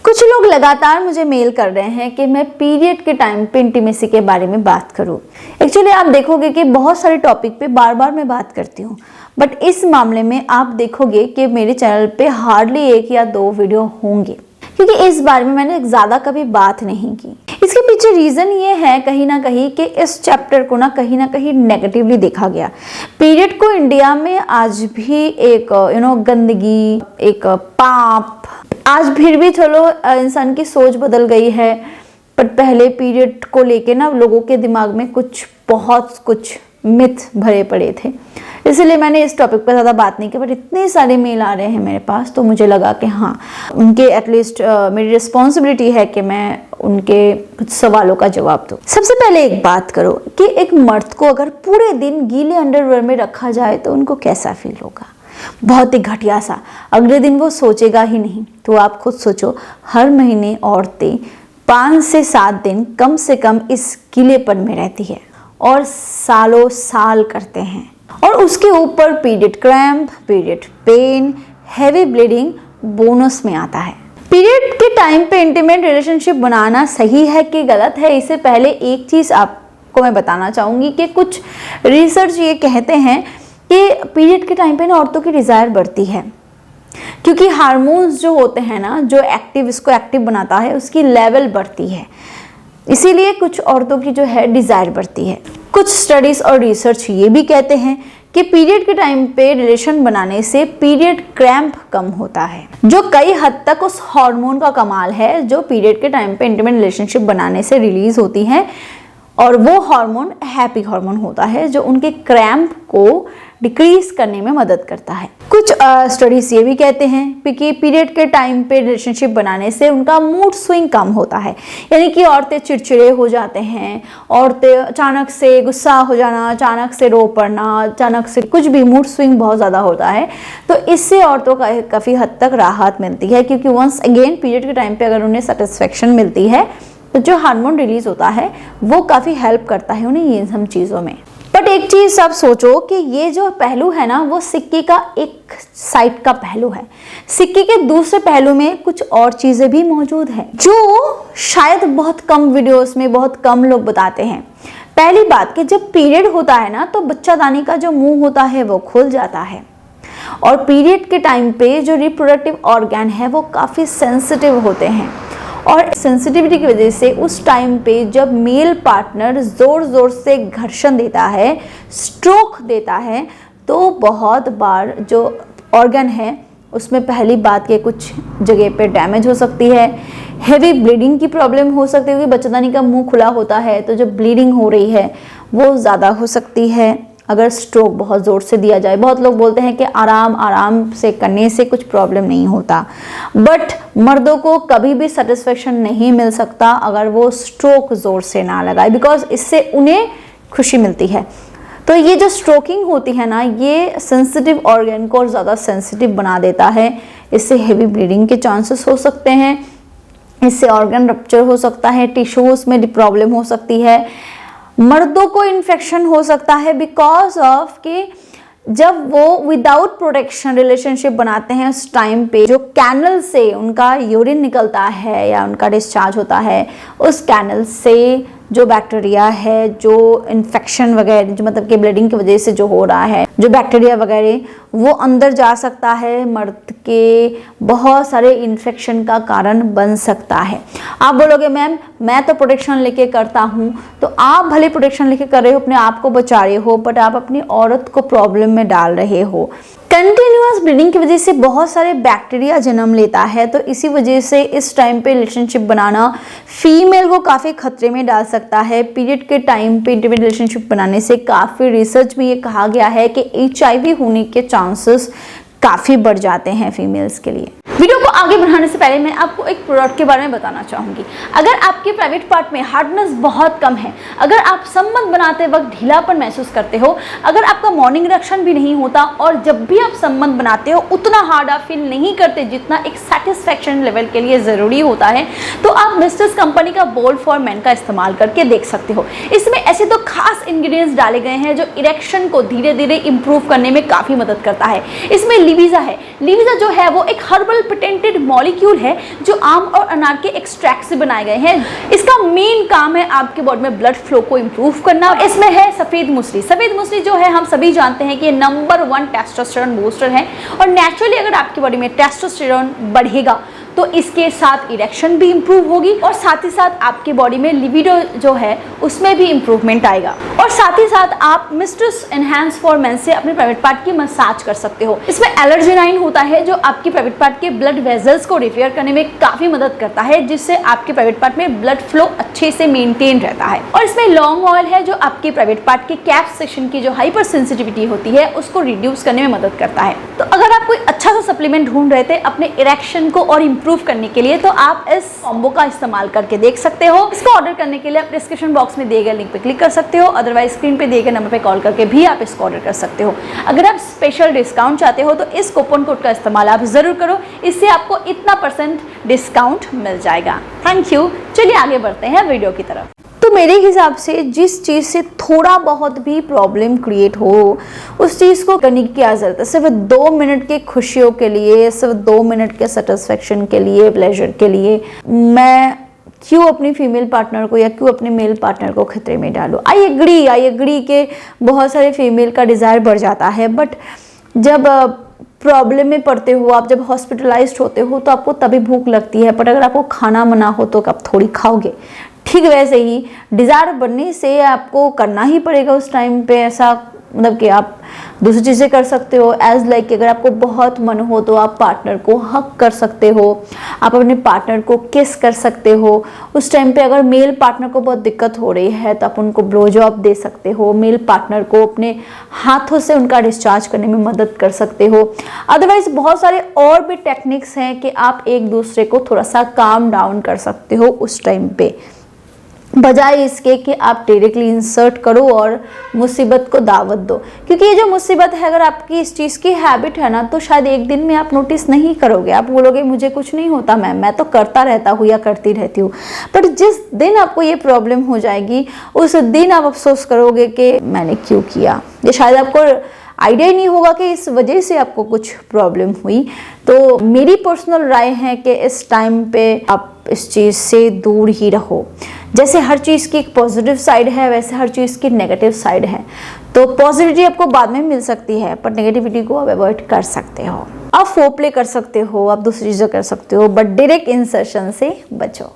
कुछ लोग लगातार मुझे मेल कर रहे हैं कि मैं पीरियड के टाइम पे इंटीमेसी के बारे में बात करूं। एक्चुअली आप देखोगे कि बहुत सारे टॉपिक पे बार बार मैं बात करती हूँ, बट इस मामले में आप देखोगे कि मेरे चैनल पे हार्डली 1 या 2 वीडियो होंगे, क्योंकि इस बारे में मैंने ज़्यादा कभी बात नहीं की। इसके पीछे रीज़न ये है कहीं ना कहीं कि इस चैप्टर को ना कहीं नेगेटिवली देखा गया। पीरियड को इंडिया में आज भी एक गंदगी, एक पाप, आज फिर भी चलो इंसान की सोच बदल गई है, पर पहले पीरियड को लेके ना लोगों के दिमाग में बहुत कुछ मिथ भरे पड़े थे। इसलिए मैंने इस टॉपिक पर ज़्यादा बात नहीं की, बट इतने सारे मेल आ रहे हैं मेरे पास, तो मुझे लगा कि हाँ, उनके एटलीस्ट मेरी रिस्पॉन्सिबिलिटी है कि मैं उनके कुछ सवालों का जवाब दूँ। सबसे पहले एक बात करो कि एक मर्द को अगर पूरे दिन गीले अंडरवेयर में रखा जाए तो उनको कैसा फील होगा। बहुत ही घटिया सा, अगले दिन वो सोचेगा ही नहीं। तो आप खुद सोचो, हर महीने औरतें 5 से 7 दिन कम से कम इस गीलेपन में रहती है और सालों साल करते हैं, और उसके ऊपर period cramp, period pain, heavy bleeding bonus में आता है। पीरियड के टाइम पे इंटीमेट रिलेशनशिप बनाना सही है कि गलत है, इससे पहले एक चीज़ आपको मैं बताना चाहूँगी कि कुछ रिसर्च ये कहते हैं कि पीरियड के टाइम पे ना औरतों की डिज़ायर बढ़ती है, क्योंकि हार्मोन्स जो होते हैं ना, जो इसको एक्टिव बनाता है, उसकी लेवल बढ़ती है, इसीलिए कुछ औरतों की जो है डिज़ायर बढ़ती है। कुछ स्टडीज और रिसर्च ये भी कहते हैं कि पीरियड के टाइम पे रिलेशन बनाने से पीरियड क्रैम्प कम होता है, जो कई हद तक उस हार्मोन का कमाल है जो पीरियड के टाइम पे इंटीमेट रिलेशनशिप बनाने से रिलीज होती है, और वो हार्मोन हैप्पी हार्मोन होता है जो उनके क्रैम्प को डिक्रीज करने में मदद करता है। कुछ स्टडीज ये भी कहते हैं कि पीरियड के टाइम पे रिलेशनशिप बनाने से उनका मूड स्विंग कम होता है, यानी कि औरतें चिड़चिड़े हो जाते हैं, औरतें अचानक से गुस्सा हो जाना, अचानक से रो पड़ना, अचानक से कुछ भी मूड स्विंग बहुत ज़्यादा होता है। तो इससे औरतों का काफ़ी हद तक राहत मिलती है, क्योंकि वंस अगेन पीरियड के टाइम पे अगर उन्हें सेटिस्फेक्शन मिलती है तो जो हार्मोन रिलीज होता है वो काफ़ी हेल्प करता है उन्हें ये सब चीज़ों में। बट एक चीज़ आप सोचो कि ये जो पहलू है ना, वो सिक्के का एक साइड का पहलू है। सिक्के के दूसरे पहलू में कुछ और चीज़ें भी मौजूद हैं जो शायद बहुत कम वीडियोस में बहुत कम लोग बताते हैं। पहली बात कि जब पीरियड होता है ना, तो बच्चादानी का जो मुंह होता है वो खुल जाता है, और पीरियड के टाइम पे जो रिप्रोडक्टिव ऑर्गन है वो काफ़ी सेंसिटिव होते हैं, और सेंसिटिविटी की वजह से उस टाइम पे जब मेल पार्टनर ज़ोर से घर्षण देता है, स्ट्रोक देता है, तो बहुत बार जो ऑर्गन है उसमें पहली बात के कुछ जगह पे डैमेज हो सकती है, हेवी ब्लीडिंग की प्रॉब्लम हो सकती है, क्योंकि बच्चादानी का मुंह खुला होता है तो जो ब्लीडिंग हो रही है वो ज़्यादा हो सकती है अगर स्ट्रोक बहुत ज़ोर से दिया जाए। बहुत लोग बोलते हैं कि आराम से करने से कुछ प्रॉब्लम नहीं होता, बट मर्दों को कभी भी सेटिस्फेक्शन नहीं मिल सकता अगर वो स्ट्रोक ज़ोर से ना लगाए, बिकॉज इससे उन्हें खुशी मिलती है। तो ये जो स्ट्रोकिंग होती है ना, ये सेंसिटिव ऑर्गन को और ज़्यादा सेंसिटिव बना देता है। इससे हेवी ब्लीडिंग के चांसेस हो सकते हैं, इससे ऑर्गन रप्चर हो सकता है, टिश्यूज़ में प्रॉब्लम हो सकती है, मर्दों को इन्फेक्शन हो सकता है, बिकॉज ऑफ कि जब वो विदाउट प्रोटेक्शन रिलेशनशिप बनाते हैं उस टाइम पे जो कैनल से उनका यूरिन निकलता है या उनका डिस्चार्ज होता है, उस कैनल से जो बैक्टीरिया है, जो इन्फेक्शन वगैरह, जो मतलब कि ब्लीडिंग की वजह से जो हो रहा है, जो बैक्टीरिया वगैरह, वो अंदर जा सकता है, मर्द के बहुत सारे इन्फेक्शन का कारण बन सकता है। आप बोलोगे मैम मैं तो प्रोटेक्शन लेके करता हूँ, तो आप भले प्रोटेक्शन लेके कर रहे हो, अपने आप को बचा रहे हो, बट आप अपनी औरत को प्रॉब्लम में डाल रहे हो। कंटिन्यूअस ब्लीडिंग की वजह से बहुत सारे बैक्टीरिया जन्म लेता है, तो इसी वजह से इस टाइम पे रिलेशनशिप बनाना फीमेल को काफ़ी खतरे में डाल सकता है। पीरियड के टाइम पे इंटीमेट रिलेशनशिप बनाने से काफ़ी रिसर्च में ये कहा गया है कि HIV होने के चांसेस काफ़ी बढ़ जाते हैं फीमेल्स के लिए। वीडियो को आगे बढ़ाने से पहले मैं आपको एक प्रोडक्ट के बारे में बताना चाहूँगी। अगर आपके प्राइवेट पार्ट में हार्डनेस बहुत कम है, अगर आप संबंध बनाते वक्त ढीलापन महसूस करते हो, अगर आपका मॉर्निंग इरेक्शन भी नहीं होता, और जब भी आप संबंध बनाते हो उतना हार्ड आप फील नहीं करते जितना एक सेटिस्फैक्शन लेवल के लिए ज़रूरी होता है, तो आप मिस्टर्स कंपनी का बोल्ड फॉर मेन का इस्तेमाल करके देख सकते हो। इसमें ऐसे तो खास इंग्रेडिएंट्स डाले गए हैं जो इरेक्शन को धीरे धीरे इंप्रूव करने में काफ़ी मदद करता है। इसमें लिविजा है। लिविजा जो है वो एक हर्बल पेटेंटेड मॉलिक्यूल है जो आम और अनार के एक्सट्रैक्ट से बनाए गए हैं। इसका मेन काम है आपके बॉडी में ब्लड फ्लो को इम्प्रूव करना। इसमें है सफेद मूसली। सफेद मूसली जो है हम सभी जानते हैं कि नंबर 1 टेस्टोस्टेरोन बूस्टर है और नेचुरली अगर आपकी बॉडी में टेस्टोस्टेरोन बढ़ेगा तो इसके साथ इरेक्शन भी इंप्रूव होगी और साथ ही साथ आपकी बॉडी में लिबिडो जो है उसमें भी इंप्रूवमेंट आएगा। और साथ ही साथ आप मिस्ट्रेस एनहांस फॉर मेन से अपने प्राइवेट पार्ट की मसाज कर सकते हो। इसमें एलर्जेनाइन होता है जो आपकी प्राइवेट पार्ट के ब्लड वेजल्स को रिपेयर करने में काफी मदद करता है, जिससे आपके प्राइवेट पार्ट में ब्लड फ्लो अच्छे से मेंटेन रहता है। और इसमें लॉन्ग ऑयल है जो आपके प्राइवेट पार्ट के कैप सेक्शन की जो हाइपर सेंसिटिविटी होती है उसको रिड्यूस करने में मदद करता है। तो अगर आप कोई अच्छा सा सप्लीमेंट ढूंढ रहे थे अपने इरेक्शन को और इम्प्रूव करने के लिए तो आप इस कॉम्बो का इस्तेमाल करके देख सकते हो। इसको ऑर्डर करने के लिए आप डिस्क्रिप्शन बॉक्स में दिए गए लिंक पे क्लिक कर सकते हो, अदरवाइज स्क्रीन पे दिए गए नंबर पे कॉल करके भी आप इसको ऑर्डर कर सकते हो। अगर आप स्पेशल डिस्काउंट चाहते हो तो इस कूपन कोड का इस्तेमाल आप जरूर करो, इससे आपको इतना % डिस्काउंट मिल जाएगा। Thank you. चलिए आगे बढ़ते हैं वीडियो की तरफ। तो मेरे हिसाब से जिस चीज़ से थोड़ा बहुत भी प्रॉब्लम क्रिएट हो उस चीज़ को करने की क्या ज़रूरत है। सिर्फ 2 मिनट की खुशियों के लिए, सिर्फ 2 मिनट के सेटिस्फेक्शन के लिए, प्लेजर के लिए मैं क्यों अपनी फीमेल पार्टनर को या क्यों अपने मेल पार्टनर को खतरे में डालूं। आई एग्री के बहुत सारे फीमेल का डिज़ायर बढ़ जाता है, बट जब प्रॉब्लम में पड़ते हो आप, जब हॉस्पिटलाइज्ड होते हो तो आपको तभी भूख लगती है, बट अगर आपको खाना मना हो तो आप थोड़ी खाओगे। ठीक वैसे ही डिज़ायर बढ़ने से आपको करना ही पड़ेगा उस टाइम पे ऐसा, मतलब कि आप दूसरी चीज़ें कर सकते हो। एज लाइक अगर आपको बहुत मन हो तो आप पार्टनर को हक कर सकते हो, आप अपने पार्टनर को किस कर सकते हो। उस टाइम पे अगर मेल पार्टनर को बहुत दिक्कत हो रही है तो आप उनको ब्लो जॉब दे सकते हो। मेल पार्टनर को अपने हाथों से उनका डिस्चार्ज करने में मदद कर सकते हो। अदरवाइज बहुत सारे और भी टेक्निक्स हैं कि आप एक दूसरे को थोड़ा सा काम डाउन कर सकते हो उस टाइम पे, बजाय इसके कि आप डायरेक्टली इंसर्ट करो और मुसीबत को दावत दो। क्योंकि ये जो मुसीबत है अगर आपकी इस चीज़ की हैबिट है ना तो शायद एक दिन में आप नोटिस नहीं करोगे, आप बोलोगे मुझे कुछ नहीं होता, मैं तो करता रहता हूँ या करती रहती हूँ। पर जिस दिन आपको ये प्रॉब्लम हो जाएगी उस दिन आप अफसोस करोगे कि मैंने क्यों किया। ये शायद आपको आइडिया ही नहीं होगा कि इस वजह से आपको कुछ प्रॉब्लम हुई। तो मेरी पर्सनल राय है कि इस टाइम पे आप इस चीज़ से दूर ही रहो। जैसे हर चीज़ की एक पॉजिटिव साइड है वैसे हर चीज़ की नेगेटिव साइड है। तो पॉजिटिविटी आपको बाद में मिल सकती है पर नेगेटिविटी को आप अवॉइड कर सकते हो। आप फोरप्ले कर सकते हो, आप दूसरी चीज़ें कर सकते हो, बट डायरेक्ट इंसर्शन से बचो।